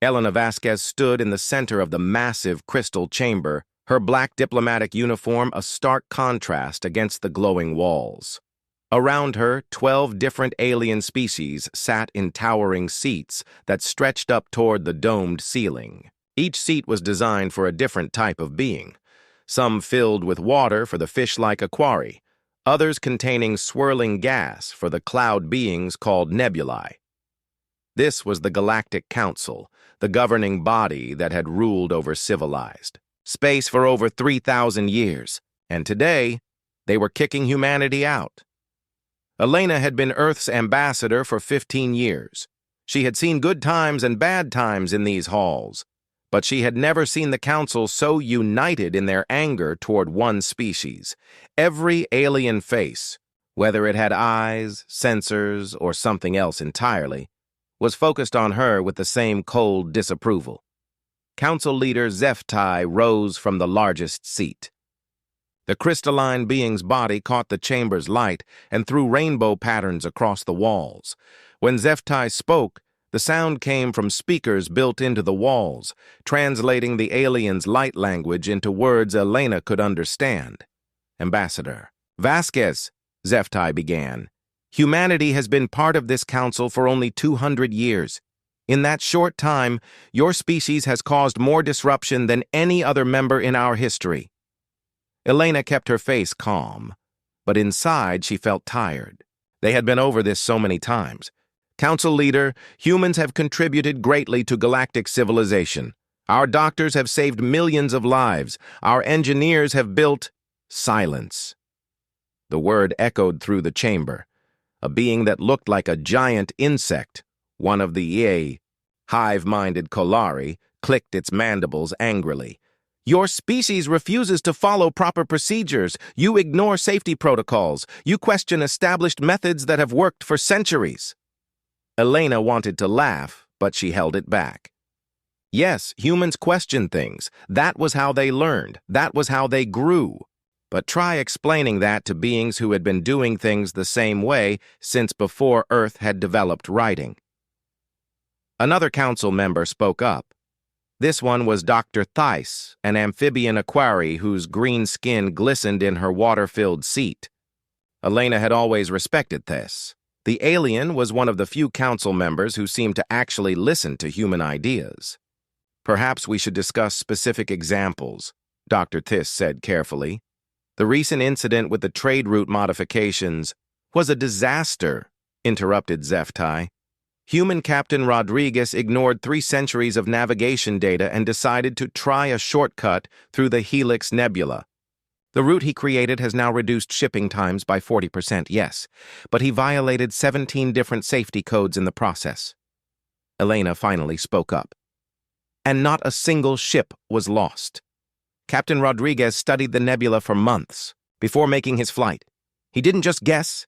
Elena Vasquez stood in the center of the massive crystal chamber, her black diplomatic uniform a stark contrast against the glowing walls. Around her, 12 different alien species sat in towering seats that stretched up toward the domed ceiling. Each seat was designed for a different type of being, some filled with water for the fish-like aquarii, others containing swirling gas for the cloud beings called nebulae. This was the Galactic Council, the governing body that had ruled over civilized space for over 3,000 years, and today, they were kicking humanity out. Elena had been Earth's ambassador for 15 years. She had seen good times and bad times in these halls, but she had never seen the Council so united in their anger toward one species. Every alien face, whether it had eyes, sensors, or something else entirely, was focused on her with the same cold disapproval. Council leader HFY rose from the largest seat. The crystalline being's body caught the chamber's light and threw rainbow patterns across the walls. When HFY spoke, the sound came from speakers built into the walls, translating the alien's light language into words Elena could understand. Ambassador Vasquez, HFY began. Humanity has been part of this council for only 200 years. In that short time, your species has caused more disruption than any other member in our history. Elena kept her face calm, but inside she felt tired. They had been over this so many times. Council leader, humans have contributed greatly to galactic civilization. Our doctors have saved millions of lives. Our engineers have built silence. The word echoed through the chamber. A being that looked like a giant insect, one of the hive-minded Kolari, clicked its mandibles angrily. Your species refuses to follow proper procedures. You ignore safety protocols. You question established methods that have worked for centuries. Elena wanted to laugh, but she held it back. Yes, humans question things. That was how they learned. That was how they grew. But try explaining that to beings who had been doing things the same way since before Earth had developed writing. Another council member spoke up. This one was Dr. Theiss, an amphibian aquarii whose green skin glistened in her water-filled seat. Elena had always respected Theiss. The alien was one of the few council members who seemed to actually listen to human ideas. Perhaps we should discuss specific examples, Dr. Theiss said carefully. The recent incident with the trade route modifications was a disaster, interrupted HFY. Human Captain Rodriguez ignored 3 centuries of navigation data and decided to try a shortcut through the Helix Nebula. The route he created has now reduced shipping times by 40%, yes, but he violated 17 different safety codes in the process. Elena finally spoke up. And not a single ship was lost. Captain Rodriguez studied the nebula for months before making his flight. He didn't just guess.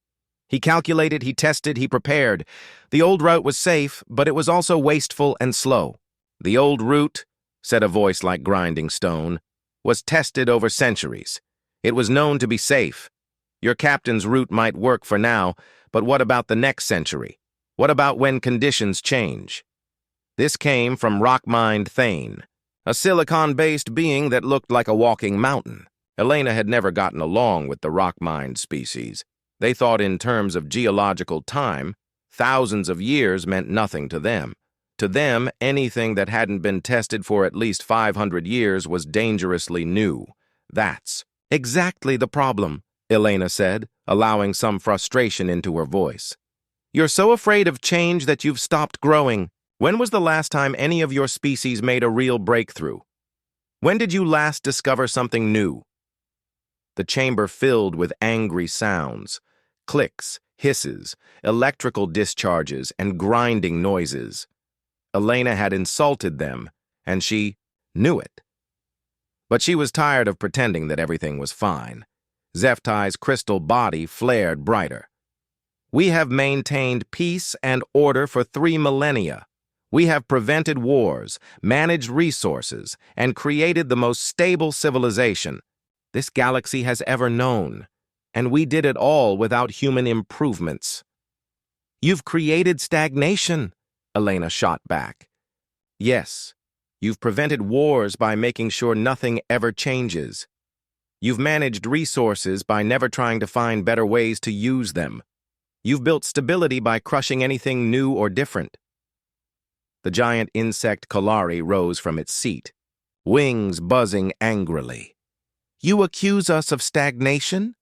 He calculated, he tested, he prepared. The old route was safe, but it was also wasteful and slow. The old route, said a voice like grinding stone, was tested over centuries. It was known to be safe. Your captain's route might work for now, but what about the next century? What about when conditions change? This came from Rockmind Thane, a silicon-based being that looked like a walking mountain. Elena had never gotten along with the Rockmind species. They thought in terms of geological time. Thousands of years meant nothing to them. To them, anything that hadn't been tested for at least 500 years was dangerously new. That's exactly the problem, Elena said, allowing some frustration into her voice. You're so afraid of change that you've stopped growing. When was the last time any of your species made a real breakthrough? When did you last discover something new? The chamber filled with angry sounds, clicks, hisses, electrical discharges, and grinding noises. Elena had insulted them, and she knew it. But she was tired of pretending that everything was fine. HFY's crystal body flared brighter. We have maintained peace and order for 3 millennia. We have prevented wars, managed resources, and created the most stable civilization this galaxy has ever known, and we did it all without human improvements. You've created stagnation, Elena shot back. Yes, you've prevented wars by making sure nothing ever changes. You've managed resources by never trying to find better ways to use them. You've built stability by crushing anything new or different. The giant insect Kalari rose from its seat, wings buzzing angrily. You accuse us of stagnation?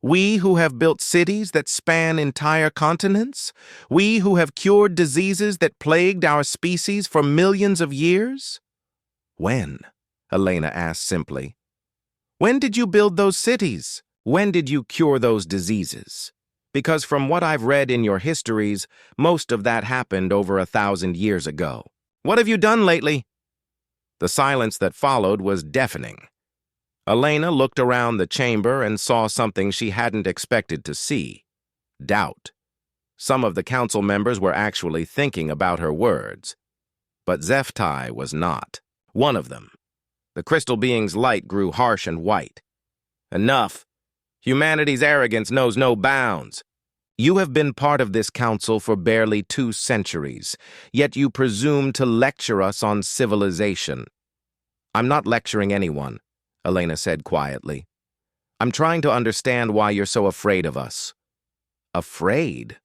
We who have built cities that span entire continents? We who have cured diseases that plagued our species for millions of years? When? Elena asked simply. When did you build those cities? When did you cure those diseases? Because from what I've read in your histories, most of that happened over 1,000 years ago. What have you done lately? The silence that followed was deafening. Elena looked around the chamber and saw something she hadn't expected to see. Doubt. Some of the council members were actually thinking about her words. But HFY was not. One of them. The crystal being's light grew harsh and white. Enough. Humanity's arrogance knows no bounds. You have been part of this council for barely 2 centuries, yet you presume to lecture us on civilization. I'm not lecturing anyone, Elena said quietly. I'm trying to understand why you're so afraid of us. Afraid?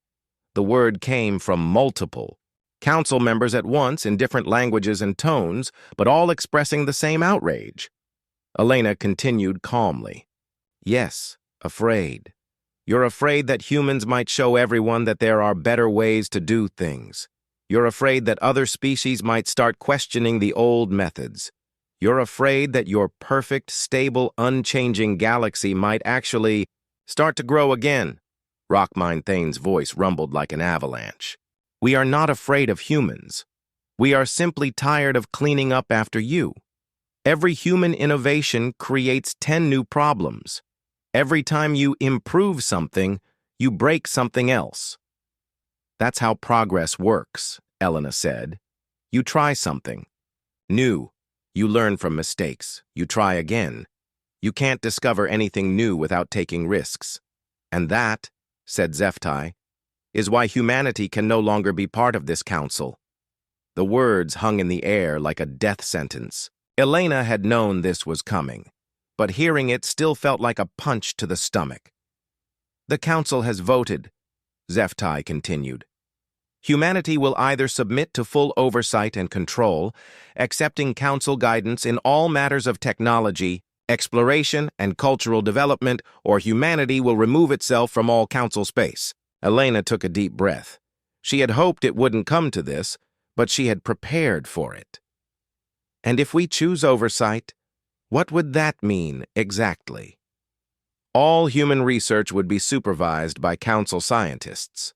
The word came from multiple council members at once in different languages and tones, but all expressing the same outrage. Elena continued calmly. Yes, afraid. You're afraid that humans might show everyone that there are better ways to do things. You're afraid that other species might start questioning the old methods. You're afraid that your perfect, stable, unchanging galaxy might actually start to grow again. Rockmine Thane's voice rumbled like an avalanche. We are not afraid of humans. We are simply tired of cleaning up after you. Every human innovation creates 10 new problems. Every time you improve something, you break something else. That's how progress works, Elena said. You try something new. You learn from mistakes. You try again. You can't discover anything new without taking risks. And that, said HFY, is why humanity can no longer be part of this council. The words hung in the air like a death sentence. Elena had known this was coming, but hearing it still felt like a punch to the stomach. The council has voted, HFY continued. Humanity will either submit to full oversight and control, accepting council guidance in all matters of technology, exploration, and cultural development, or humanity will remove itself from all council space. Elena took a deep breath. She had hoped it wouldn't come to this, but she had prepared for it. And if we choose oversight, what would that mean exactly? All human research would be supervised by council scientists.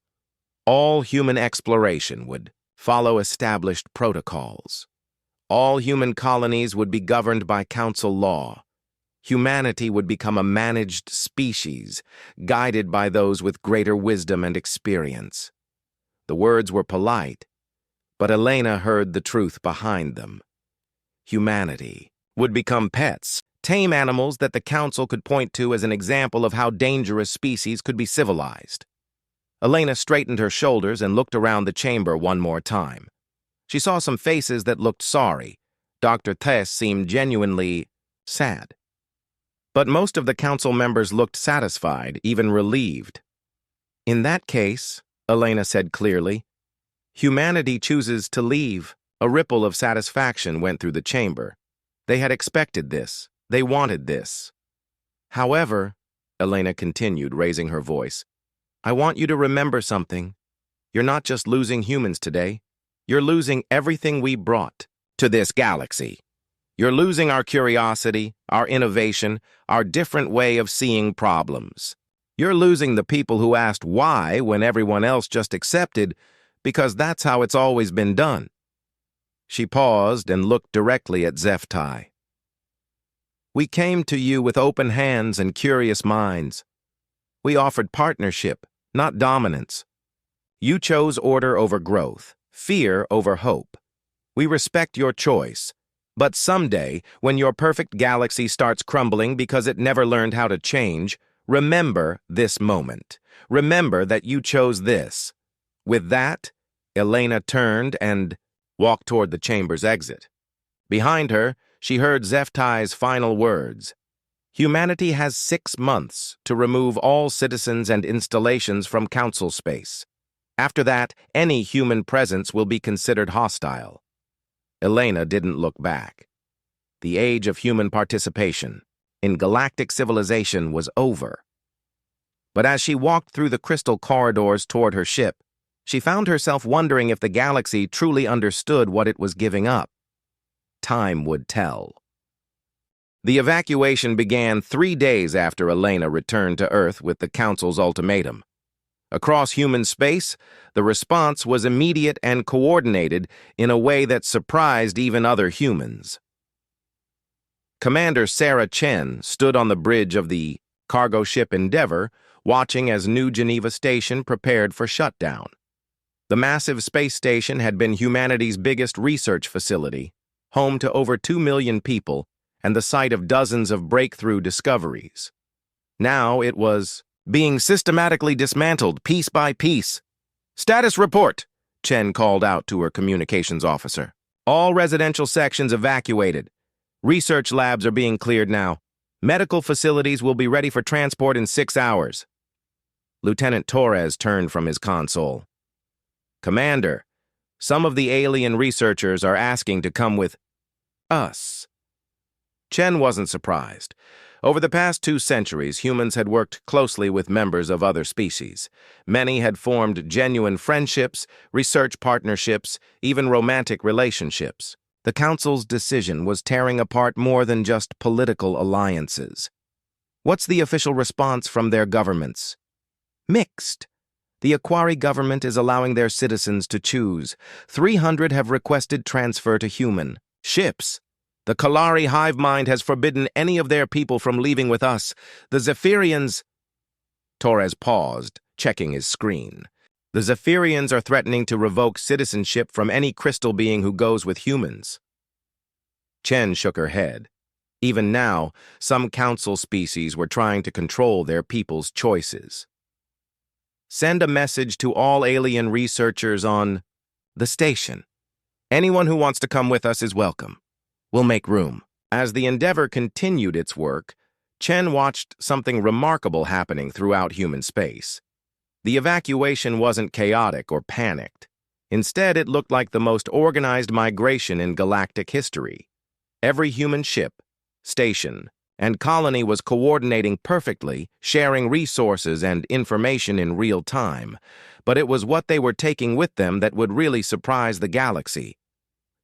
All human exploration would follow established protocols. All human colonies would be governed by council law. Humanity would become a managed species, guided by those with greater wisdom and experience. The words were polite, but Elena heard the truth behind them. Humanity would become pets, tame animals that the council could point to as an example of how dangerous species could be civilized. Elena straightened her shoulders and looked around the chamber one more time. She saw some faces that looked sorry. Dr. Tess seemed genuinely sad. But most of the council members looked satisfied, even relieved. In that case, Elena said clearly, humanity chooses to leave. A ripple of satisfaction went through the chamber. They had expected this. They wanted this. However, Elena continued, raising her voice, I want you to remember something. You're not just losing humans today. You're losing everything we brought to this galaxy. You're losing our curiosity, our innovation, our different way of seeing problems. You're losing the people who asked why when everyone else just accepted, because that's how it's always been done. She paused and looked directly at HFY. We came to you with open hands and curious minds. We offered partnership, not dominance. You chose order over growth, fear over hope. We respect your choice. But someday, when your perfect galaxy starts crumbling because it never learned how to change, remember this moment. Remember that you chose this. With that, Elena turned and walked toward the chamber's exit. Behind her, she heard Zephai's final words. Humanity has 6 months to remove all citizens and installations from council space. After that, any human presence will be considered hostile. Elena didn't look back. The age of human participation in galactic civilization was over. But as she walked through the crystal corridors toward her ship, she found herself wondering if the galaxy truly understood what it was giving up. Time would tell. The evacuation began 3 days after Elena returned to Earth with the Council's ultimatum. Across human space, the response was immediate and coordinated in a way that surprised even other humans. Commander Sarah Chen stood on the bridge of the cargo ship Endeavour, watching as New Geneva Station prepared for shutdown. The massive space station had been humanity's biggest research facility, home to over 2 million people and the site of dozens of breakthrough discoveries. Now it was being systematically dismantled piece by piece. "Status report," Chen called out to her communications officer. "All residential sections evacuated. Research labs are being cleared now. Medical facilities will be ready for transport in 6 hours. Lieutenant Torres turned from his console. "Commander, some of the alien researchers are asking to come with us." Chen wasn't surprised. Over the past 2 centuries, humans had worked closely with members of other species. Many had formed genuine friendships, research partnerships, even romantic relationships. The Council's decision was tearing apart more than just political alliances. What's the official response from their governments? Mixed. The Aquari government is allowing their citizens to choose. 300 have requested transfer to human ships. The Kalari hive mind has forbidden any of their people from leaving with us. The Zephyrians... Torres paused, checking his screen. The Zephyrians are threatening to revoke citizenship from any crystal being who goes with humans. Chen shook her head. Even now, some council species were trying to control their people's choices. Send a message to all alien researchers on the station. Anyone who wants to come with us is welcome. We'll make room. As the Endeavour continued its work, Chen watched something remarkable happening throughout human space. The evacuation wasn't chaotic or panicked. Instead, it looked like the most organized migration in galactic history. Every human ship, station, and colony was coordinating perfectly, sharing resources and information in real time. But it was what they were taking with them that would really surprise the galaxy.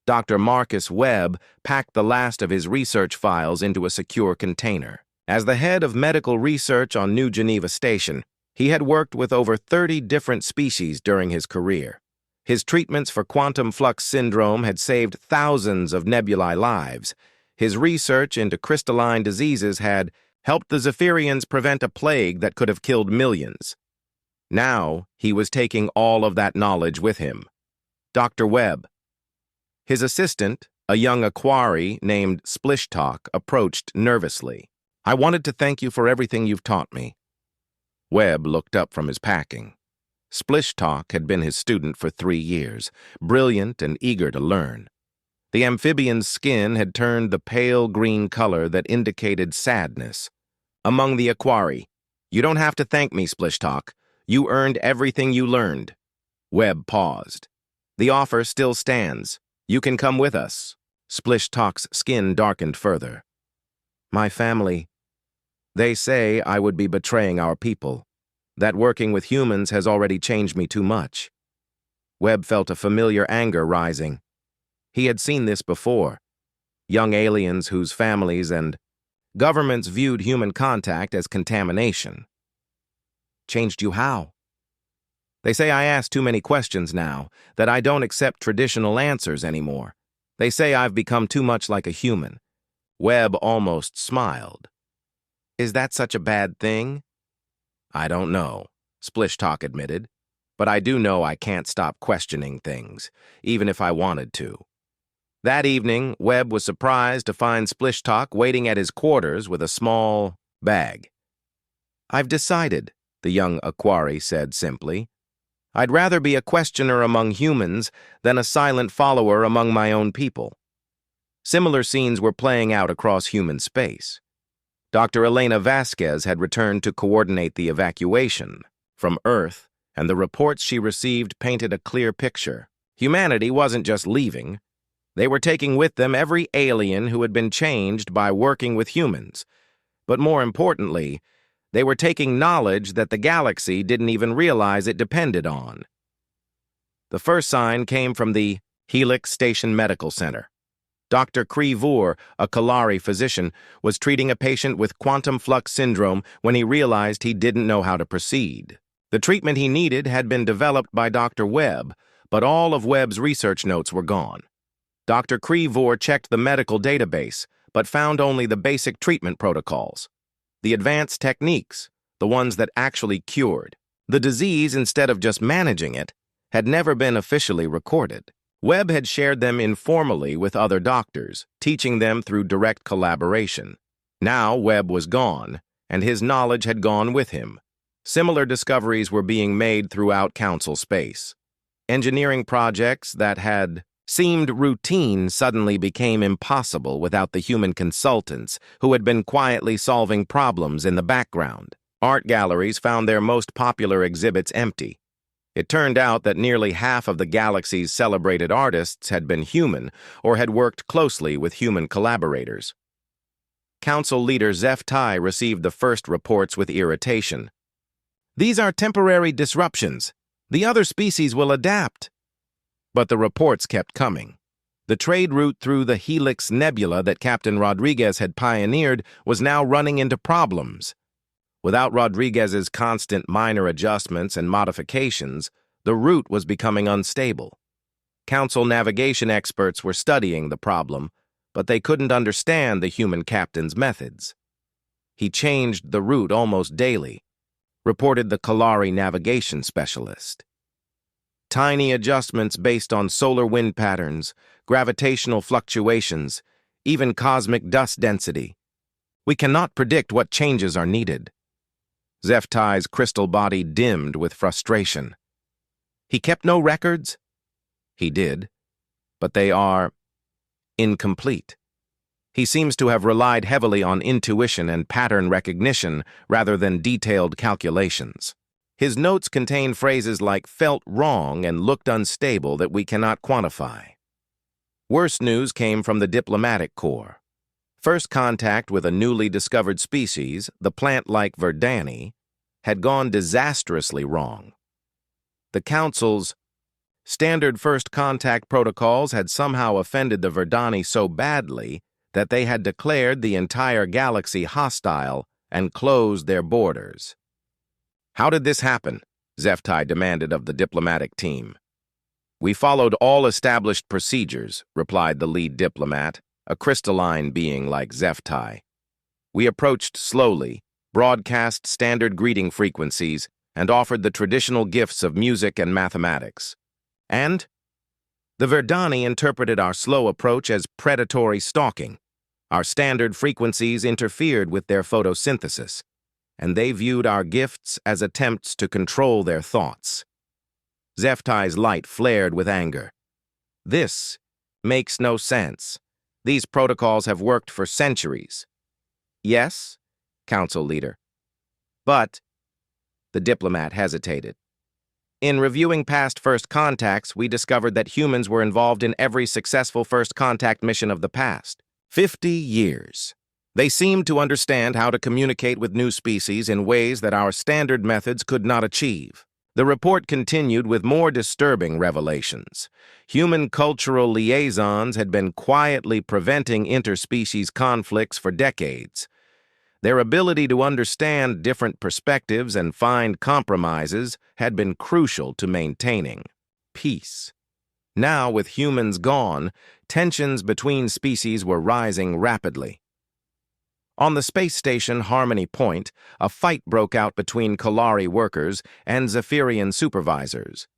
Dr. Marcus Webb packed the last of his research files into a secure container. As the head of medical research on New Geneva Station, he had worked with over 30 different species during his career. His treatments for quantum flux syndrome had saved thousands of nebulae lives. His research into crystalline diseases had helped the Zephyrians prevent a plague that could have killed millions. Now, he was taking all of that knowledge with him. Dr. Webb. His assistant, a young Aquari named Splishtalk, approached nervously. "I wanted to thank you for everything you've taught me." Webb looked up from his packing. Splishtalk had been his student for 3 years, brilliant and eager to learn. The amphibian's skin had turned the pale green color that indicated sadness. Among the Aquari, "You don't have to thank me, Splishtalk. You earned everything you learned." Webb paused. "The offer still stands. You can come with us." Splishtalk's skin darkened further. "My family. They say I would be betraying our people. That working with humans has already changed me too much." Webb felt a familiar anger rising. He had seen this before. Young aliens whose families and governments viewed human contact as contamination. "Changed you how?" "They say I ask too many questions now, that I don't accept traditional answers anymore. They say I've become too much like a human." Webb almost smiled. "Is that such a bad thing?" "I don't know," Splishtalk admitted. "But I do know I can't stop questioning things, even if I wanted to." That evening, Webb was surprised to find Splishtalk waiting at his quarters with a small bag. "I've decided," the young Aquari said simply. I'd rather be a questioner among humans than a silent follower among my own people. Similar scenes were playing out across human space. Dr. Elena Vasquez had returned to coordinate the evacuation from Earth, and the reports she received painted a clear picture. Humanity wasn't just leaving. They were taking with them every alien who had been changed by working with humans. But more importantly, they were taking knowledge that the galaxy didn't even realize it depended on. The first sign came from the Helix Station Medical Center. Dr. Krivor, a Kalari physician, was treating a patient with quantum flux syndrome when he realized he didn't know how to proceed. The treatment he needed had been developed by Dr. Webb, but all of Webb's research notes were gone. Dr. Krivor checked the medical database, but found only the basic treatment protocols. The advanced techniques, the ones that actually cured. The disease, instead of just managing it, had never been officially recorded. Webb had shared them informally with other doctors, teaching them through direct collaboration. Now Webb was gone, and his knowledge had gone with him. Similar discoveries were being made throughout Council space. Engineering projects that had seemed routine suddenly became impossible without the human consultants who had been quietly solving problems in the background. Art galleries found their most popular exhibits empty. It turned out that nearly half of the galaxy's celebrated artists had been human or had worked closely with human collaborators. Council leader HFY received the first reports with irritation. "These are temporary disruptions. The other species will adapt." But the reports kept coming. The trade route through the Helix Nebula that Captain Rodriguez had pioneered was now running into problems. Without Rodriguez's constant minor adjustments and modifications, the route was becoming unstable. Council navigation experts were studying the problem, but they couldn't understand the human captain's methods. "He changed the route almost daily," reported the Kalari navigation specialist. "Tiny adjustments based on solar wind patterns, gravitational fluctuations, even cosmic dust density. We cannot predict what changes are needed." HFY's crystal body dimmed with frustration. He kept no records? He did, but they are incomplete. He seems to have relied heavily on intuition and pattern recognition rather than detailed calculations. His notes contain phrases like "felt wrong" and "looked unstable" that we cannot quantify. Worse news came from the diplomatic corps. First contact with a newly discovered species, the plant-like Verdani, had gone disastrously wrong. The Council's standard first contact protocols had somehow offended the Verdani so badly that they had declared the entire galaxy hostile and closed their borders. "How did this happen?" HFY demanded of the diplomatic team. "We followed all established procedures," replied the lead diplomat, a crystalline being like HFY. "We approached slowly, broadcast standard greeting frequencies, and offered the traditional gifts of music and mathematics. And the Verdani interpreted our slow approach as predatory stalking. Our standard frequencies interfered with their photosynthesis, and they viewed our gifts as attempts to control their thoughts." HFY's light flared with anger. "This makes no sense. These protocols have worked for centuries." "Yes, Council leader. But," the diplomat hesitated, "in reviewing past first contacts, we discovered that humans were involved in every successful first contact mission of the past. 50 years. They seemed to understand how to communicate with new species in ways that our standard methods could not achieve." The report continued with more disturbing revelations. Human cultural liaisons had been quietly preventing interspecies conflicts for decades. Their ability to understand different perspectives and find compromises had been crucial to maintaining peace. Now, with humans gone, tensions between species were rising rapidly. On the space station Harmony Point, a fight broke out between Kalari workers and Zephyrian supervisors.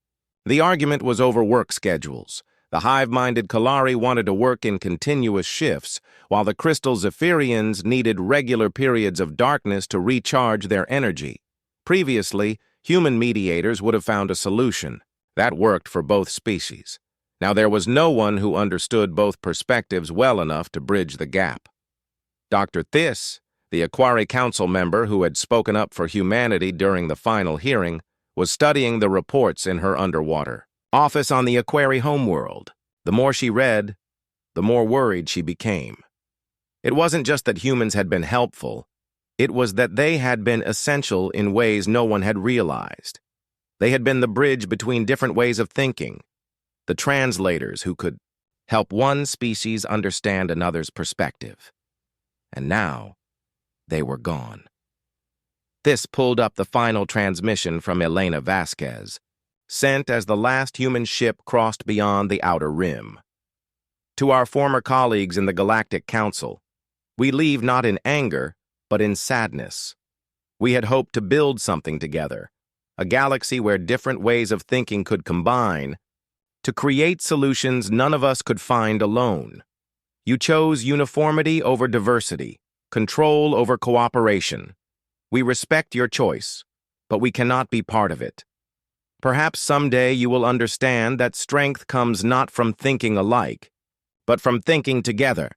The argument was over work schedules. The hive-minded Kalari wanted to work in continuous shifts, while the crystal Zephyrians needed regular periods of darkness to recharge their energy. Previously, Human mediators would have found a solution. That worked for both species. Now there was no one who understood both perspectives well enough to bridge the gap. Dr. Thiss, the Aquari Council member who had spoken up for humanity during the final hearing, was studying the reports in her underwater office on the Aquari homeworld. The more she read, the more worried she became. It wasn't just that humans had been helpful, it was that they had been essential in ways no one had realized. They had been the bridge between different ways of thinking, the translators who could help one species understand another's perspective. And now, they were gone. This pulled up the final transmission from Elena Vasquez, sent as the last human ship crossed beyond the outer rim. To our former colleagues in the Galactic Council, we leave not in anger, but in sadness. We had hoped to build something together, a galaxy where different ways of thinking could combine, to create solutions none of us could find alone. You chose uniformity over diversity, control over cooperation. We respect your choice, but we cannot be part of it. Perhaps someday you will understand that strength comes not from thinking alike, but from thinking together.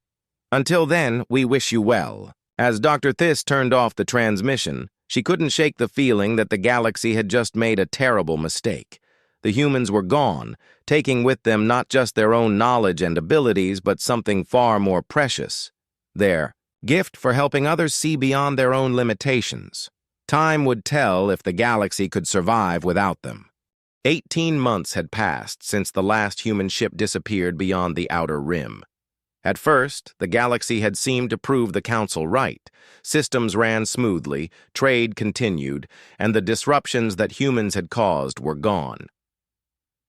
Until then, we wish you well. As Dr. Thiss turned off the transmission, she couldn't shake the feeling that the galaxy had just made a terrible mistake. The humans were gone, taking with them not just their own knowledge and abilities, but something far more precious: their gift for helping others see beyond their own limitations. Time would tell if the galaxy could survive without them. 18 months had passed since the last human ship disappeared beyond the outer rim. At first, the galaxy had seemed to prove the Council right. Systems ran smoothly, trade continued, and the disruptions that humans had caused were gone.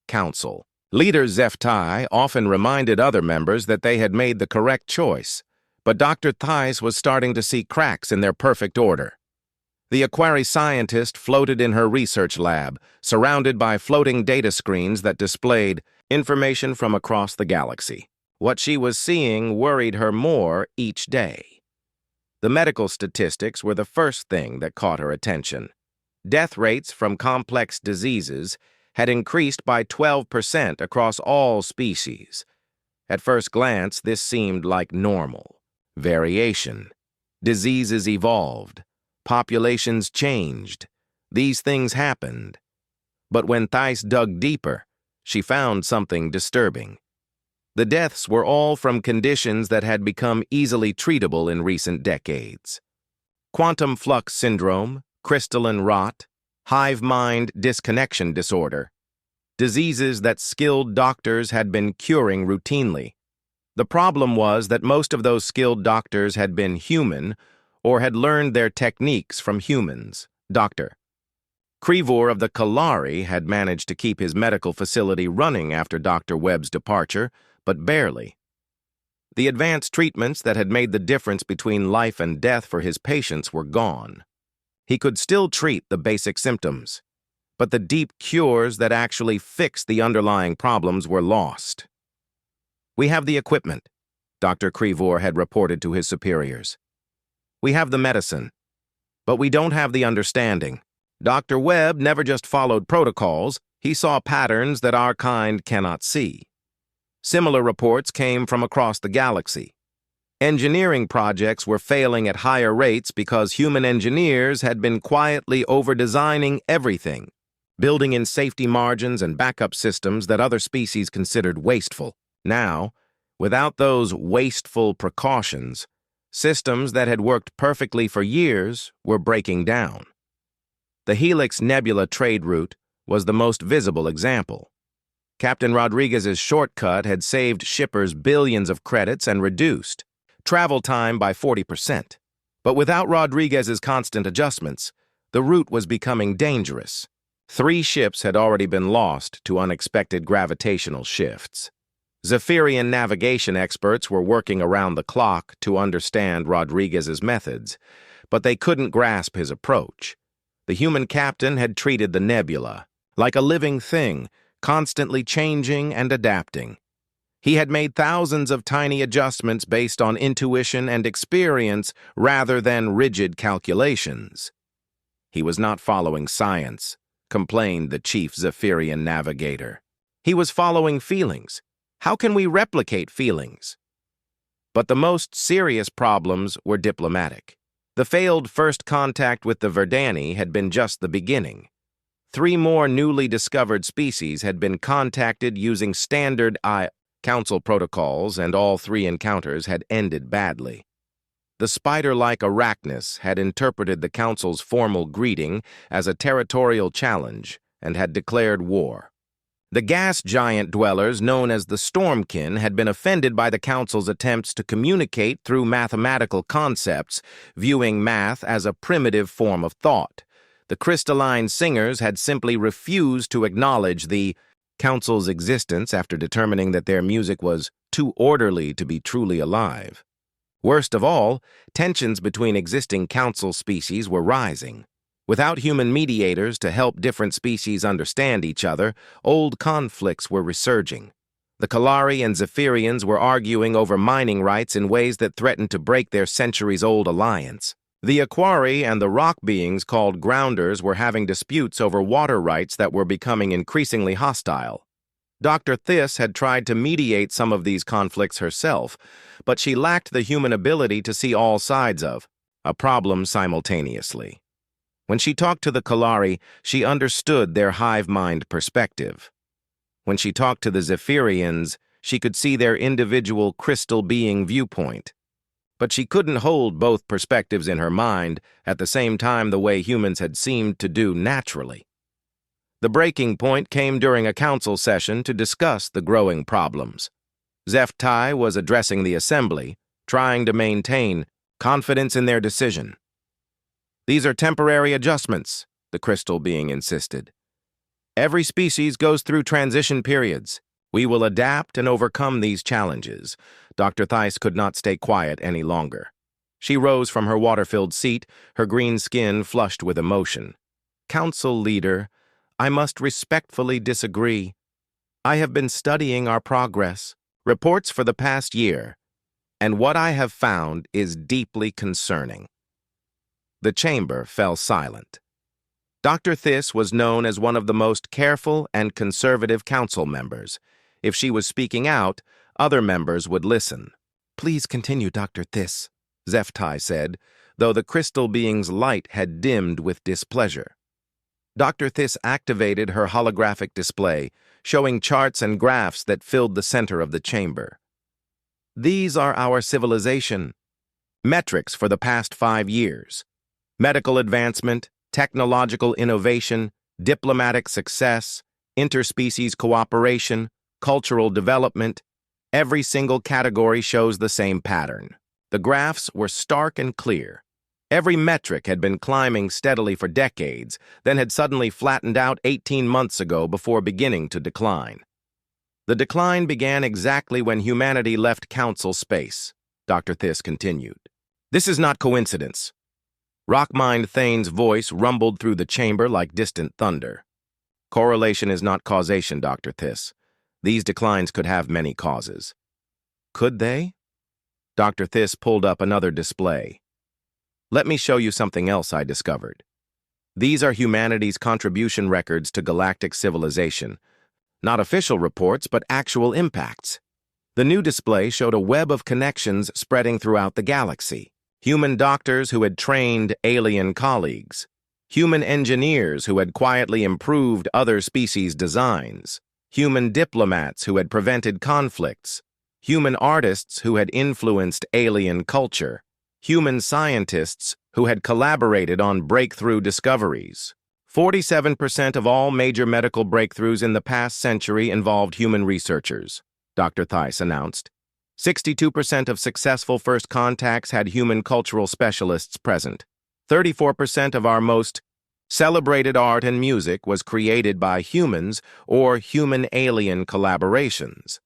Council. Leader Zeftai often reminded other members that they had made the correct choice, but Dr. Thiss was starting to see cracks in their perfect order. The Aquari scientist floated in her research lab, surrounded by floating data screens that displayed information from across the galaxy. What she was seeing worried her more each day. The medical statistics were the first thing that caught her attention. Death rates from complex diseases had increased by 12% across all species. At first glance, this seemed like normal. Variation. Diseases evolved. Populations changed. These things happened. But when Thiss dug deeper, she found something disturbing. The deaths were all from conditions that had become easily treatable in recent decades. Quantum flux syndrome, crystalline rot, hive mind disconnection disorder, diseases that skilled doctors had been curing routinely. The problem was that most of those skilled doctors had been human or had learned their techniques from humans. Dr. Krivor of the Kalari had managed to keep his medical facility running after Dr. Webb's departure, but barely. The advanced treatments that had made the difference between life and death for his patients were gone. He could still treat the basic symptoms, but the deep cures that actually fixed the underlying problems were lost. "We have the equipment," Dr. Krivor had reported to his superiors. "We have the medicine, but we don't have the understanding." Dr. Webb never just followed protocols, he saw patterns that our kind cannot see. Similar reports came from across the galaxy. Engineering projects were failing at higher rates because human engineers had been quietly over-designing everything, building in safety margins and backup systems that other species considered wasteful. Now, without those wasteful precautions, systems that had worked perfectly for years were breaking down. The Helix Nebula trade route was the most visible example. Captain Rodriguez's shortcut had saved shippers billions of credits and reduced travel time by 40%. But without Rodriguez's constant adjustments, the route was becoming dangerous. 3 ships had already been lost to unexpected gravitational shifts. Zephyrian navigation experts were working around the clock to understand Rodriguez's methods, but they couldn't grasp his approach. The human captain had treated the nebula like a living thing, constantly changing and adapting. He had made thousands of tiny adjustments based on intuition and experience rather than rigid calculations. He was not following science, complained the chief Zephyrian navigator. He was following feelings. How can we replicate feelings? But the most serious problems were diplomatic. The failed first contact with the Verdani had been just the beginning. 3 more newly discovered species had been contacted using standard Council protocols, and all 3 encounters had ended badly. The spider-like Arachnus had interpreted the Council's formal greeting as a territorial challenge and had declared war. The gas giant dwellers, known as the Stormkin, had been offended by the Council's attempts to communicate through mathematical concepts, viewing math as a primitive form of thought. The crystalline singers had simply refused to acknowledge the Council's existence after determining that their music was too orderly to be truly alive. Worst of all, tensions between existing Council species were rising. Without human mediators to help different species understand each other, old conflicts were resurging. The Kalari and Zephyrians were arguing over mining rights in ways that threatened to break their centuries-old alliance. The Aquari and the rock beings called Grounders were having disputes over water rights that were becoming increasingly hostile. Dr. Thys had tried to mediate some of these conflicts herself, but she lacked the human ability to see all sides of a problem simultaneously. When she talked to the Kalari, she understood their hive-mind perspective. When she talked to the Zephyrians, she could see their individual crystal being viewpoint. But she couldn't hold both perspectives in her mind at the same time the way humans had seemed to do naturally. The breaking point came during a council session to discuss the growing problems. Zeph-Tai was addressing the assembly, trying to maintain confidence in their decision. "These are temporary adjustments," the crystal being insisted. "Every species goes through transition periods. We will adapt and overcome these challenges." Dr. Thys could not stay quiet any longer. She rose from her water-filled seat, her green skin flushed with emotion. "Council leader, I must respectfully disagree. I have been studying our progress, reports for the past year, and what I have found is deeply concerning." The chamber fell silent. Dr. Thys was known as one of the most careful and conservative council members. If she was speaking out, other members would listen. "Please continue, Dr. Thys," Zeph-Tai said, though the crystal being's light had dimmed with displeasure. Dr. Thys activated her holographic display, showing charts and graphs that filled the center of the chamber. "These are our civilization metrics for the past 5 years. Medical advancement, technological innovation, diplomatic success, interspecies cooperation, cultural development. Every single category shows the same pattern. The graphs were stark and clear. Every metric had been climbing steadily for decades, then had suddenly flattened out 18 months ago before beginning to decline. The decline began exactly when humanity left Council space," Dr. Thys continued. "This is not coincidence." Rockmind Thane's voice rumbled through the chamber like distant thunder. "Correlation is not causation, Dr. Thys. These declines could have many causes." "Could they?" Dr. Thys pulled up another display. "Let me show you something else I discovered. These are humanity's contribution records to galactic civilization. Not official reports, but actual impacts." The new display showed a web of connections spreading throughout the galaxy. Human doctors who had trained alien colleagues. Human engineers who had quietly improved other species' designs. Human diplomats who had prevented conflicts. Human artists who had influenced alien culture. Human scientists who had collaborated on breakthrough discoveries. 47% of all major medical breakthroughs in the past century involved human researchers, Dr. Thys announced. 62% of successful first contacts had human cultural specialists present. 34% of our most celebrated art and music was created by humans or human-alien collaborations.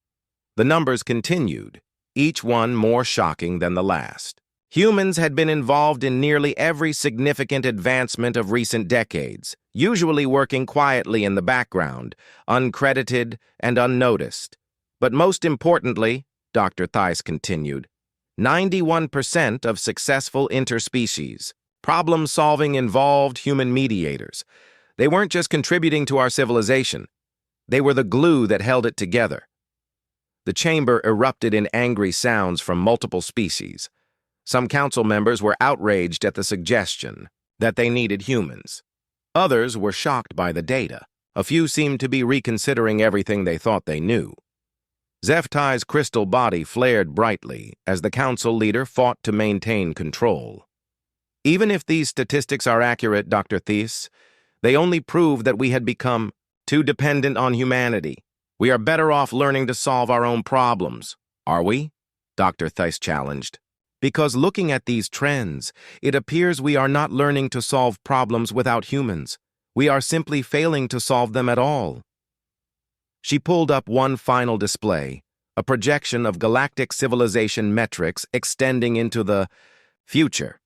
The numbers continued, each one more shocking than the last. Humans had been involved in nearly every significant advancement of recent decades, usually working quietly in the background, uncredited and unnoticed. But most importantly, Dr. Thys continued, 91% of successful interspecies problem-solving involved human mediators. They weren't just contributing to our civilization. They were the glue that held it together. The chamber erupted in angry sounds from multiple species. Some council members were outraged at the suggestion that they needed humans. Others were shocked by the data. A few seemed to be reconsidering everything they thought they knew. Zeftai's crystal body flared brightly as the council leader fought to maintain control. Even if these statistics are accurate, Dr. Thies, they only prove that we had become too dependent on humanity. We are better off learning to solve our own problems. Are we? Dr. Thies challenged. Because looking at these trends, it appears we are not learning to solve problems without humans. We are simply failing to solve them at all. She pulled up one final display, a projection of galactic civilization metrics extending into the future.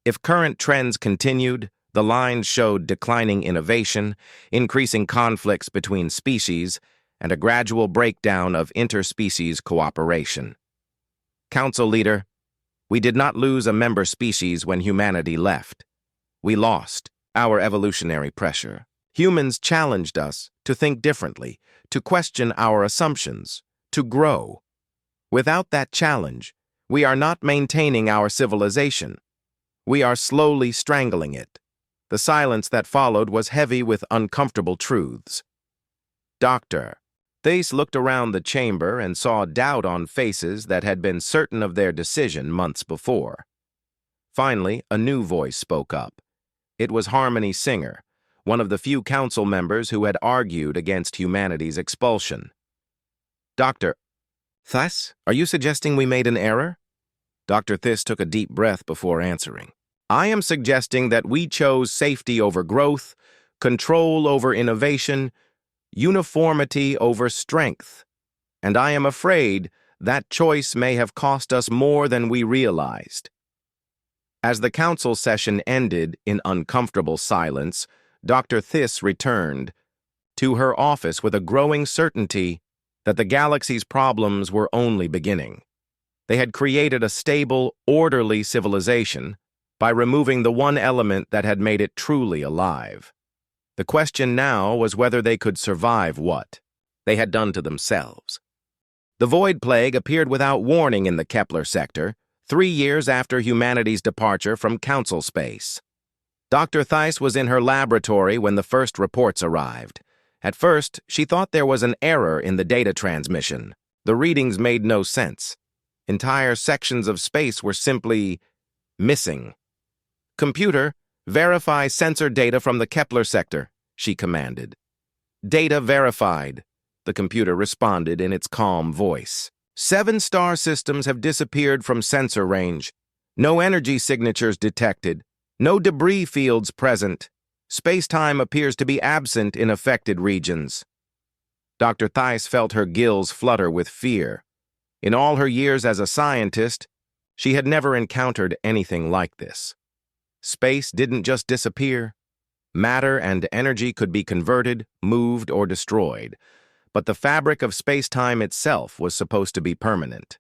If current trends continued, the lines showed declining innovation, increasing conflicts between species, and a gradual breakdown of interspecies cooperation. Council Leader, we did not lose a member species when humanity left. We lost our evolutionary pressure. Humans challenged us to think differently, to question our assumptions, to grow. Without that challenge, we are not maintaining our civilization. We are slowly strangling it. The silence that followed was heavy with uncomfortable truths. Doctor, Thace looked around the chamber and saw doubt on faces that had been certain of their decision months before. Finally, a new voice spoke up. It was Harmony Singer, one of the few council members who had argued against humanity's expulsion. Dr. Thies, are you suggesting we made an error? Dr. Thies took a deep breath before answering. I am suggesting that we chose safety over growth, control over innovation, uniformity over strength, and I am afraid that choice may have cost us more than we realized. As the council session ended in uncomfortable silence, Dr. Thies returned to her office with a growing certainty that the galaxy's problems were only beginning. They had created a stable, orderly civilization by removing the one element that had made it truly alive. The question now was whether they could survive what they had done to themselves. The Void Plague appeared without warning in the Kepler sector, 3 years after humanity's departure from Council space. Dr. Thies was in her laboratory when the first reports arrived. At first, she thought there was an error in the data transmission. The readings made no sense. Entire sections of space were simply missing. Computer, verify sensor data from the Kepler sector, she commanded. Data verified, the computer responded in its calm voice. 7 star systems have disappeared from sensor range. No energy signatures detected. No debris fields present. Space-time appears to be absent in affected regions. Dr. Thies felt her gills flutter with fear. In all her years as a scientist, she had never encountered anything like this. Space didn't just disappear. Matter and energy could be converted, moved, or destroyed, but the fabric of space-time itself was supposed to be permanent.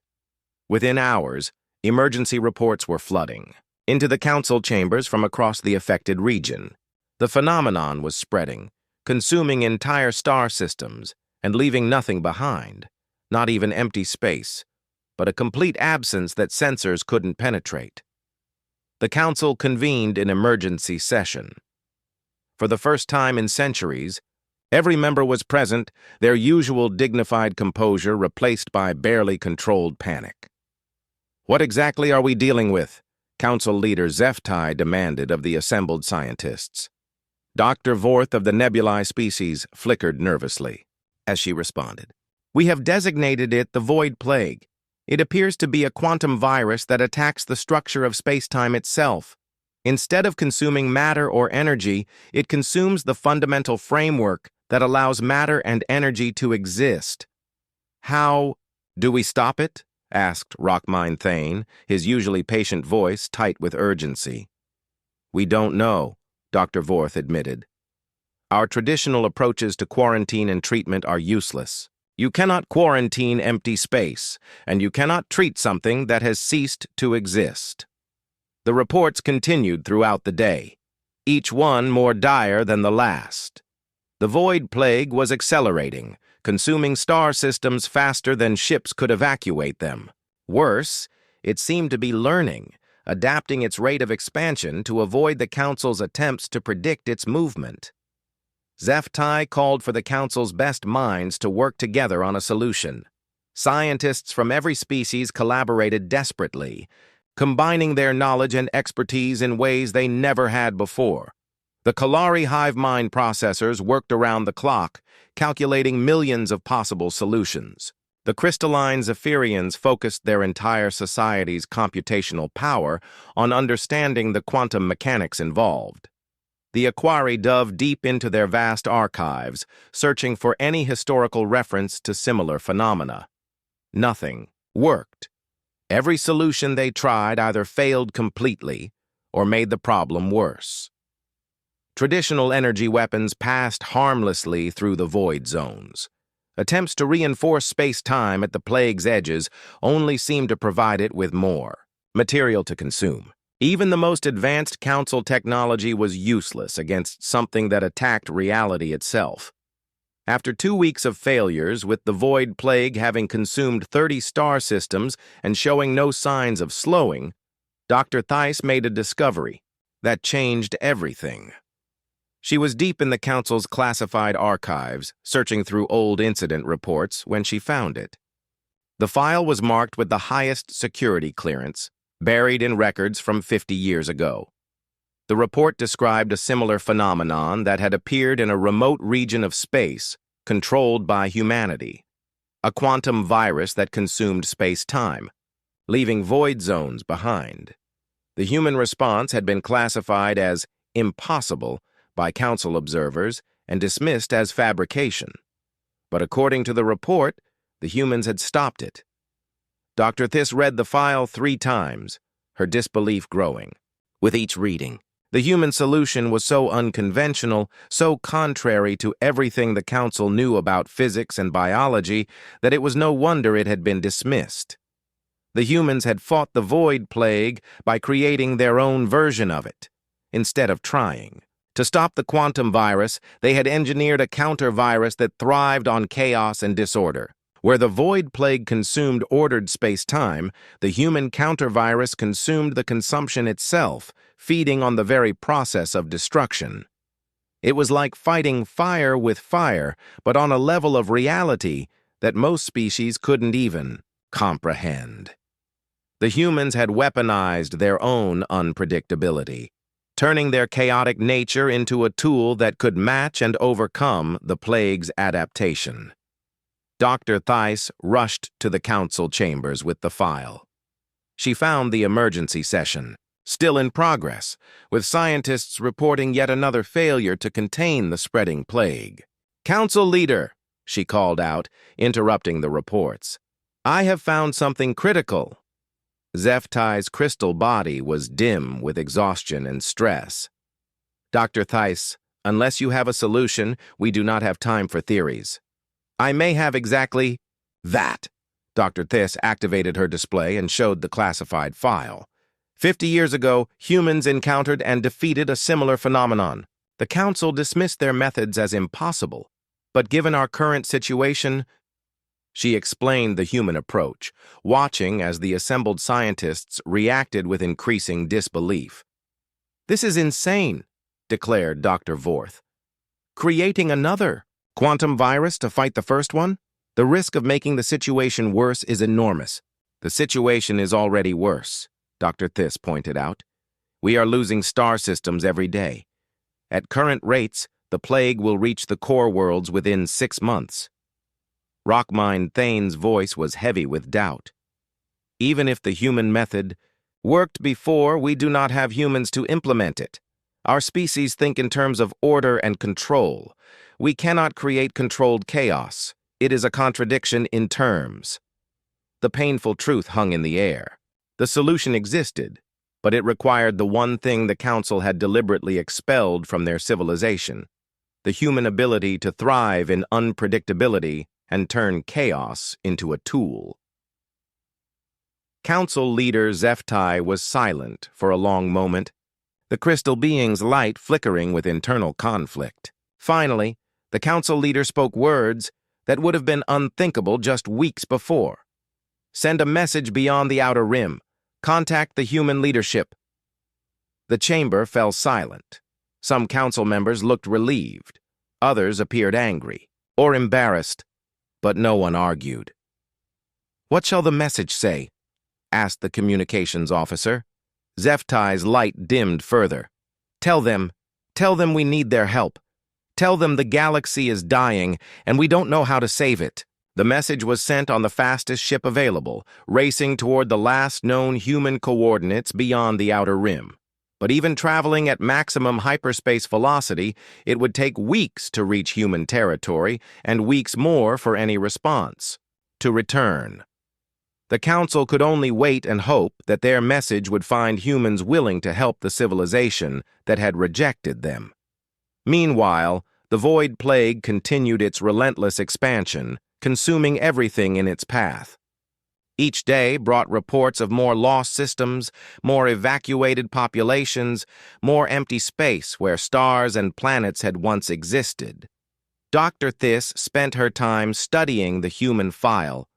Within hours, emergency reports were flooding into the council chambers from across the affected region. The phenomenon was spreading, consuming entire star systems and leaving nothing behind, not even empty space, but a complete absence that sensors couldn't penetrate. The council convened an emergency session. For the first time in centuries, every member was present, their usual dignified composure replaced by barely controlled panic. What exactly are we dealing with? Council leader Zeftai demanded of the assembled scientists. Dr. Vorth of the nebulae species flickered nervously as she responded. We have designated it the Void Plague. It appears to be a quantum virus that attacks the structure of space-time itself. Instead of consuming matter or energy, it consumes the fundamental framework that allows matter and energy to exist. How do we stop it? Asked Rockmine Thane, his usually patient voice tight with urgency. We don't know, Dr. Vorth admitted. Our traditional approaches to quarantine and treatment are useless. You cannot quarantine empty space, and you cannot treat something that has ceased to exist. The reports continued throughout the day. each one more dire than the last. The void plague was accelerating, consuming star systems faster than ships could evacuate them. Worse, it seemed to be learning, adapting its rate of expansion to avoid the Council's attempts to predict its movement. HFY called for the Council's best minds to work together on a solution. Scientists from every species collaborated desperately, combining their knowledge and expertise in ways they never had before. The Kalari hive mind processors worked around the clock, calculating millions of possible solutions. The crystalline Zephyrians focused their entire society's computational power on understanding the quantum mechanics involved. The Aquari dove deep into their vast archives, searching for any historical reference to similar phenomena. Nothing worked. Every solution they tried either failed completely or made the problem worse. Traditional energy weapons passed harmlessly through the void zones. Attempts to reinforce space-time at the plague's edges only seemed to provide it with more material to consume. Even the most advanced Council technology was useless against something that attacked reality itself. After 2 weeks of failures, with the void plague having consumed 30 star systems and showing no signs of slowing, Dr. Theiss made a discovery that changed everything. She was deep in the Council's classified archives, searching through old incident reports when she found it. The file was marked with the highest security clearance, buried in records from 50 years ago. The report described a similar phenomenon that had appeared in a remote region of space controlled by humanity, a quantum virus that consumed space-time, leaving void zones behind. The human response had been classified as impossible by Council observers and dismissed as fabrication. But according to the report, the humans had stopped it. Dr. Theiss read the file 3 times, her disbelief growing. With each reading, the human solution was so unconventional, so contrary to everything the Council knew about physics and biology, that it was no wonder it had been dismissed. The humans had fought the void plague by creating their own version of it, instead of trying. To stop the quantum virus, they had engineered a counter-virus that thrived on chaos and disorder. Where the void plague consumed ordered space-time, the human counter-virus consumed the consumption itself, feeding on the very process of destruction. It was like fighting fire with fire, but on a level of reality that most species couldn't even comprehend. The humans had weaponized their own unpredictability, turning their chaotic nature into a tool that could match and overcome the plague's adaptation. Dr. Theiss rushed to the Council chambers with the file. She found the emergency session, still in progress, with scientists reporting yet another failure to contain the spreading plague. "Council leader," she called out, interrupting the reports. "I have found something critical." HFY's crystal body was dim with exhaustion and stress. "Dr. Theiss, unless you have a solution, we do not have time for theories." "I may have exactly that." Dr. Theiss activated her display and showed the classified file. 50 years ago, humans encountered and defeated a similar phenomenon. The Council dismissed their methods as impossible, but given our current situation, she explained the human approach, watching as the assembled scientists reacted with increasing disbelief. "This is insane," declared Dr. Vorth. "Creating another quantum virus to fight the first one? The risk of making the situation worse is enormous." "The situation is already worse," Dr. Theiss pointed out. "We are losing star systems every day. At current rates, the plague will reach the core worlds within 6 months. Rockmine Thane's voice was heavy with doubt. "Even if the human method worked before, we do not have humans to implement it. Our species think in terms of order and control. We cannot create controlled chaos. It is a contradiction in terms." The painful truth hung in the air. The solution existed, but it required the one thing the Council had deliberately expelled from their civilization: the human ability to thrive in unpredictability and turn chaos into a tool. Council leader HFY was silent for a long moment. the crystal being's light flickering with internal conflict. Finally, the council leader spoke words that would have been unthinkable just weeks before. "Send a message beyond the outer rim. Contact the human leadership." The chamber fell silent. Some council members looked relieved. Others appeared angry or embarrassed, but no one argued. "What shall the message say?" asked the communications officer. Zeftai's light dimmed further. Tell them we need their help. Tell them the galaxy is dying, and we don't know how to save it." The message was sent on the fastest ship available, racing toward the last known human coordinates beyond the outer rim. But even traveling at maximum hyperspace velocity, it would take weeks to reach human territory, and weeks more for any response to return. The Council could only wait and hope that their message would find humans willing to help the civilization that had rejected them. Meanwhile, the Void Plague continued its relentless expansion, consuming everything in its path. Each day brought reports of more lost systems, more evacuated populations, more empty space where stars and planets had once existed. Dr. Thys spent her time studying the human file,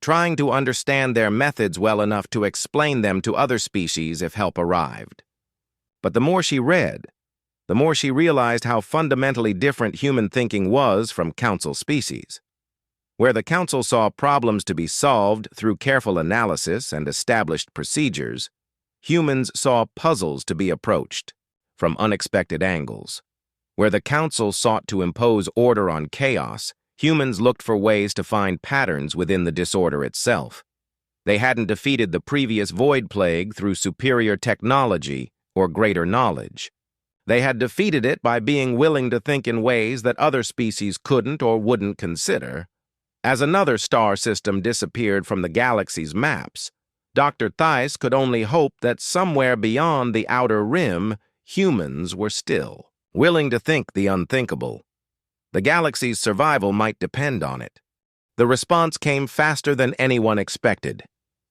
trying to understand their methods well enough to explain them to other species if help arrived. But the more she read, the more she realized how fundamentally different human thinking was from Council species. Where the Council saw problems to be solved through careful analysis and established procedures, humans saw puzzles to be approached from unexpected angles. Where the Council sought to impose order on chaos, humans looked for ways to find patterns within the disorder itself. They hadn't defeated the previous Void Plague through superior technology or greater knowledge. They had defeated it by being willing to think in ways that other species couldn't or wouldn't consider. As another star system disappeared from the galaxy's maps, Dr. Thys could only hope that somewhere beyond the outer rim, humans were still willing to think the unthinkable. The galaxy's survival might depend on it. The response came faster than anyone expected.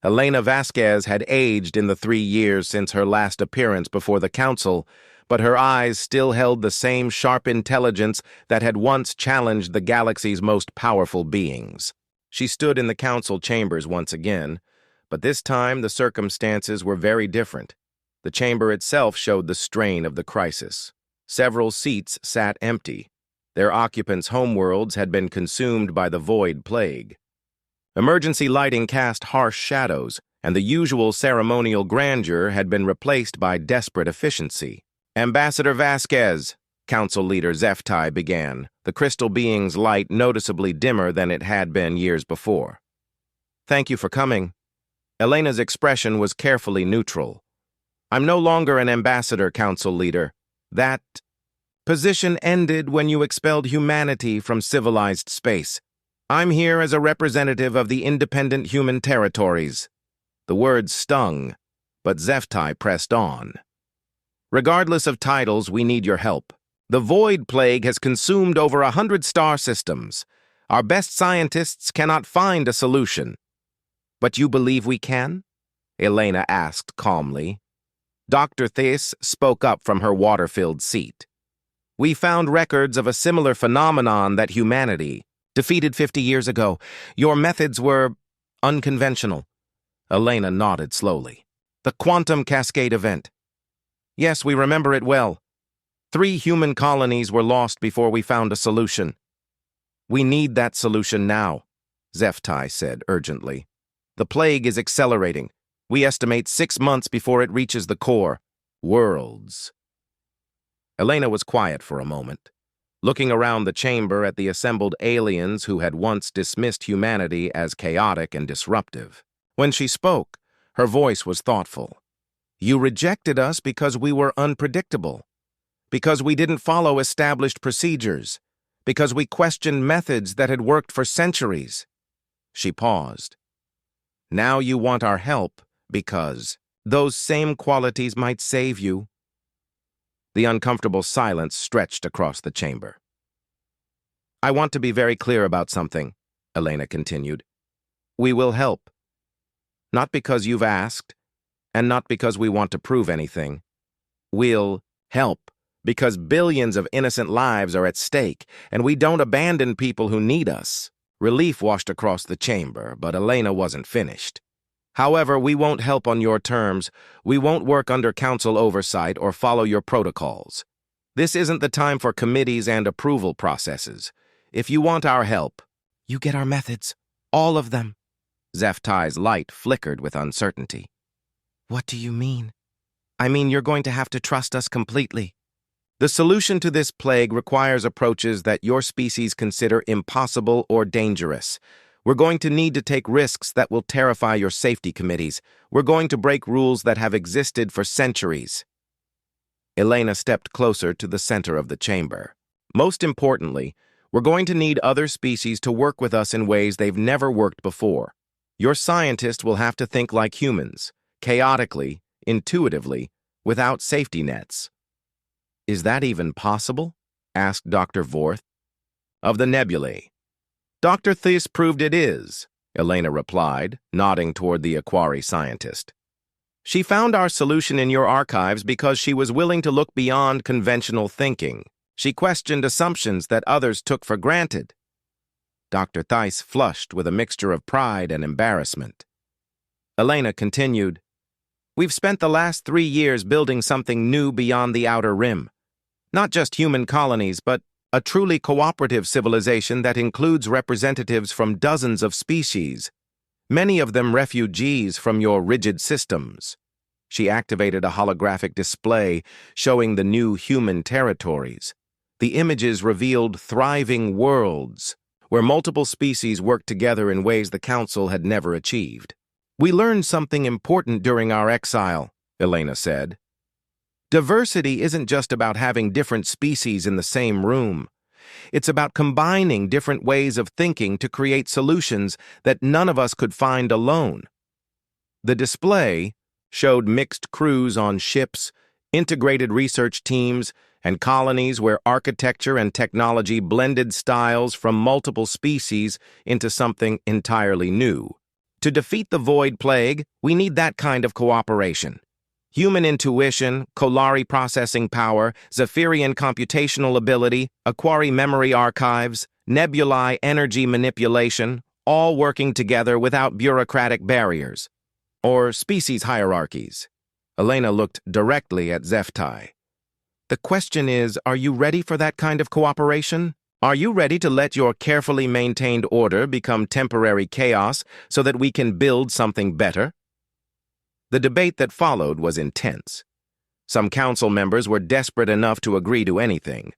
Elena Vasquez had aged in the 3 years since her last appearance before the Council, but her eyes still held the same sharp intelligence that had once challenged the galaxy's most powerful beings. She stood in the Council chambers once again, but this time the circumstances were very different. The chamber itself showed the strain of the crisis. Several seats sat empty. Their occupants' homeworlds had been consumed by the Void Plague. Emergency lighting cast harsh shadows, and the usual ceremonial grandeur had been replaced by desperate efficiency. "Ambassador Vasquez," Council Leader Zeftai began, the crystal being's light noticeably dimmer than it had been years before. "Thank you for coming." Elena's expression was carefully neutral. "I'm no longer an ambassador, Council Leader. That position ended when you expelled humanity from civilized space. I'm here as a representative of the independent human territories." The words stung, but Zeftai pressed on. "Regardless of titles, we need your help. The Void Plague has consumed over 100 star systems. Our best scientists cannot find a solution." "But you believe we can?" Elena asked calmly. Dr. Thys spoke up from her water-filled seat. "We found records of a similar phenomenon that humanity defeated 50 years ago. Your methods were unconventional." Elena nodded slowly. "The quantum cascade event. Yes, we remember it well. 3 human colonies were lost before we found a solution." "We need that solution now," Zeftai said urgently. "The plague is accelerating. We estimate 6 months before it reaches the core. Worlds." Elena was quiet for a moment, looking around the chamber at the assembled aliens who had once dismissed humanity as chaotic and disruptive. When she spoke, her voice was thoughtful. "You rejected us because we were unpredictable, because we didn't follow established procedures, because we questioned methods that had worked for centuries." She paused. "Now you want our help because those same qualities might save you." The uncomfortable silence stretched across the chamber. "I want to be very clear about something," Elena continued. "We will help. Not because you've asked, and not because we want to prove anything. We'll help, because billions of innocent lives are at stake, and we don't abandon people who need us. Relief washed across the chamber, but Elena wasn't finished. However, we won't help on your terms. We won't work under council oversight or follow your protocols. This isn't the time for committees and approval processes. If you want our help, you get our methods. All of them. Zeftai's light flickered with uncertainty. What do you mean? I mean, you're going to have to trust us completely. The solution to this plague requires approaches that your species consider impossible or dangerous. We're going to need to take risks that will terrify your safety committees. We're going to break rules that have existed for centuries. Elena stepped closer to the center of the chamber. Most importantly, we're going to need other species to work with us in ways they've never worked before. Your scientists will have to think like humans, chaotically, intuitively, without safety nets. Is that even possible? Asked Dr. Vorth. Of the nebulae. Dr. Thies proved it is, Elena replied, nodding toward the Aquari scientist. She found our solution in your archives because she was willing to look beyond conventional thinking. She questioned assumptions that others took for granted. Dr. Thies flushed with a mixture of pride and embarrassment. Elena continued, We've spent the last 3 years building something new beyond the outer rim. Not just human colonies, but a truly cooperative civilization that includes representatives from dozens of species, many of them refugees from your rigid systems. She activated a holographic display showing the new human territories. The images revealed thriving worlds, where multiple species worked together in ways the Council had never achieved. We learned something important during our exile, Elena said. Diversity isn't just about having different species in the same room. It's about combining different ways of thinking to create solutions that none of us could find alone. The display showed mixed crews on ships, integrated research teams, and colonies where architecture and technology blended styles from multiple species into something entirely new. To defeat the Void Plague, we need that kind of cooperation. Human intuition, Kolari processing power, Zephyrian computational ability, Aquari memory archives, nebulae energy manipulation, all working together without bureaucratic barriers. Or species hierarchies. Elena looked directly at Zeftai. The question is, are you ready for that kind of cooperation? Are you ready to let your carefully maintained order become temporary chaos so that we can build something better? The debate that followed was intense. Some council members were desperate enough to agree to anything.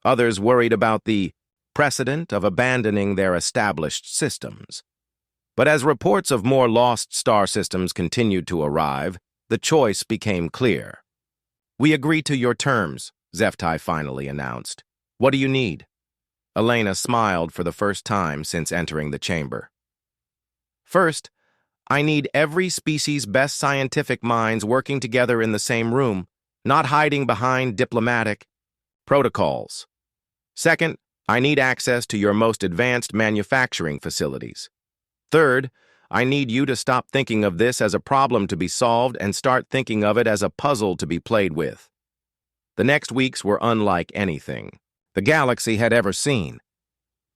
Others worried about the precedent of abandoning their established systems. But as reports of more lost star systems continued to arrive, the choice became clear. We agree to your terms, Zeftai finally announced. What do you need? Elena smiled for the first time since entering the chamber. First, I need every species' best scientific minds working together in the same room, not hiding behind diplomatic protocols. Second, I need access to your most advanced manufacturing facilities. Third, I need you to stop thinking of this as a problem to be solved and start thinking of it as a puzzle to be played with. The next weeks were unlike anything the galaxy had ever seen.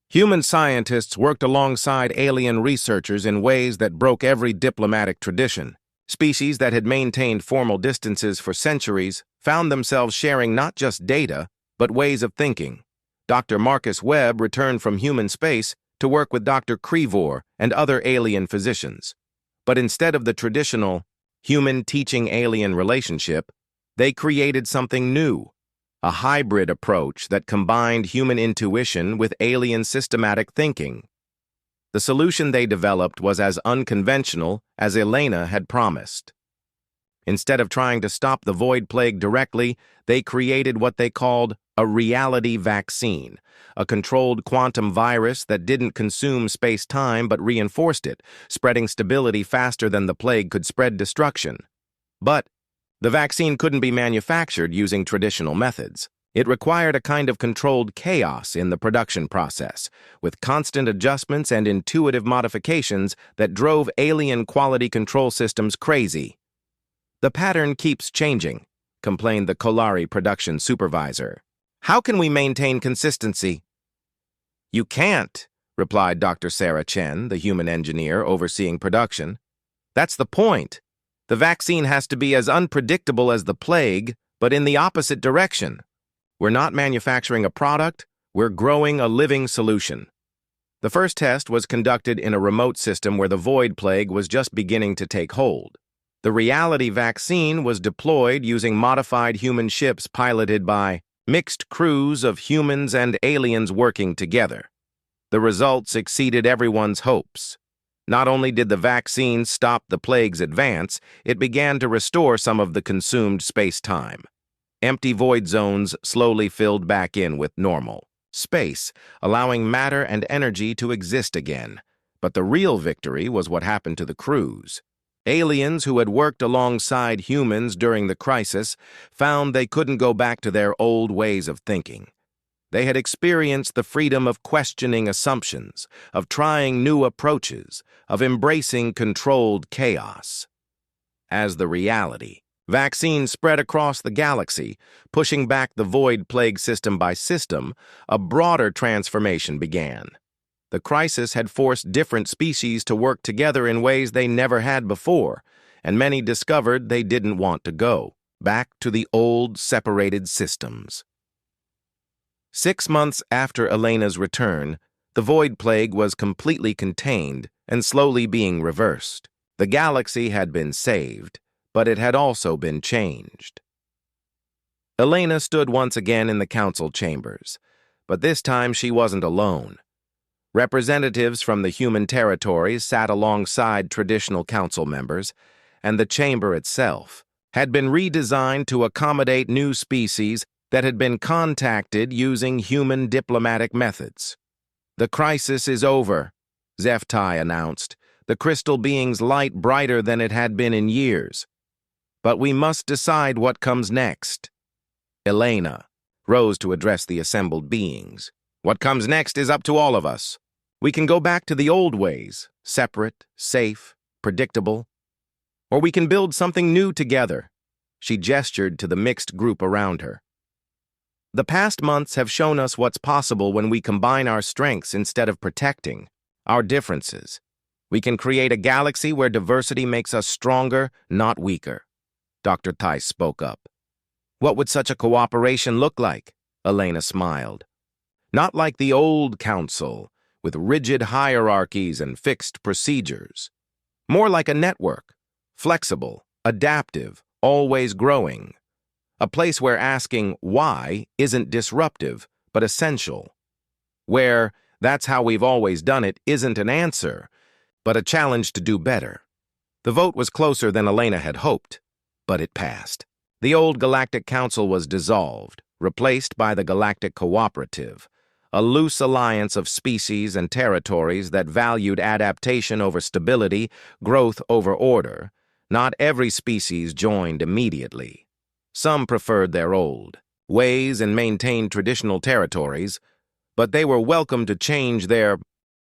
Human scientists worked alongside alien researchers in ways that broke every diplomatic tradition. Species that had maintained formal distances for centuries found themselves sharing not just data, but ways of thinking. Dr. Marcus Webb returned from human space to work with Dr. Krivor and other alien physicians. But instead of the traditional human-teaching-alien relationship, they created something new. A hybrid approach that combined human intuition with alien systematic thinking. The solution they developed was as unconventional as Elena had promised. Instead of trying to stop the Void Plague directly, they created what they called a reality vaccine, a controlled quantum virus that didn't consume space-time but reinforced it, spreading stability faster than the plague could spread destruction. But the vaccine couldn't be manufactured using traditional methods. It required a kind of controlled chaos in the production process, with constant adjustments and intuitive modifications that drove alien quality control systems crazy. The pattern keeps changing. complained the Kolari production supervisor. "How can we maintain consistency?" "You can't," replied Dr. Sarah Chen, the human engineer overseeing production. "That's the point. The vaccine has to be as unpredictable as the plague, but in the opposite direction. We're not manufacturing a product, we're growing a living solution." The first test was conducted in a remote system where the void plague was just beginning to take hold. The reality vaccine was deployed using modified human ships piloted by mixed crews of humans and aliens working together. The results exceeded everyone's hopes. Not only did the vaccine stop the plague's advance, it began to restore some of the consumed space-time. Empty void zones slowly filled back in with normal space, allowing matter and energy to exist again. But the real victory was what happened to the crews. Aliens who had worked alongside humans during the crisis found they couldn't go back to their old ways of thinking. They had experienced the freedom of questioning assumptions, of trying new approaches, of embracing controlled chaos. As the reality vaccine spread across the galaxy, pushing back the void plague system by system, a broader transformation began. The crisis had forced different species to work together in ways they never had before, and many discovered they didn't want to go back to the old separated systems. 6 months after Elena's return, the void plague was completely contained and slowly being reversed. The galaxy had been saved, but it had also been changed. Elena stood once again in the council chambers, but this time she wasn't alone. Representatives from the human territories sat alongside traditional council members, and the chamber itself had been redesigned to accommodate new species that had been contacted using human diplomatic methods. "The crisis is over," Zeftai announced, the crystal being's light brighter than it had been in years. "But we must decide what comes next." Elena rose to address the assembled beings. "What comes next is up to all of us. We can go back to the old ways, separate, safe, predictable. Or we can build something new together." She gestured to the mixed group around her. "The past months have shown us what's possible when we combine our strengths instead of protecting our differences. We can create a galaxy where diversity makes us stronger, not weaker." Dr. Theiss spoke up. "What would such a cooperation look like?" Elena smiled. "Not like the old council, with rigid hierarchies and fixed procedures. More like a network, flexible, adaptive, always growing. A place where asking why isn't disruptive, but essential. Where that's how we've always done it isn't an answer, but a challenge to do better." The vote was closer than Elena had hoped, but it passed. The old Galactic Council was dissolved, replaced by the Galactic Cooperative, a loose alliance of species and territories that valued adaptation over stability, growth over order. Not every species joined immediately. Some preferred their old ways and maintained traditional territories, but they were welcome to change their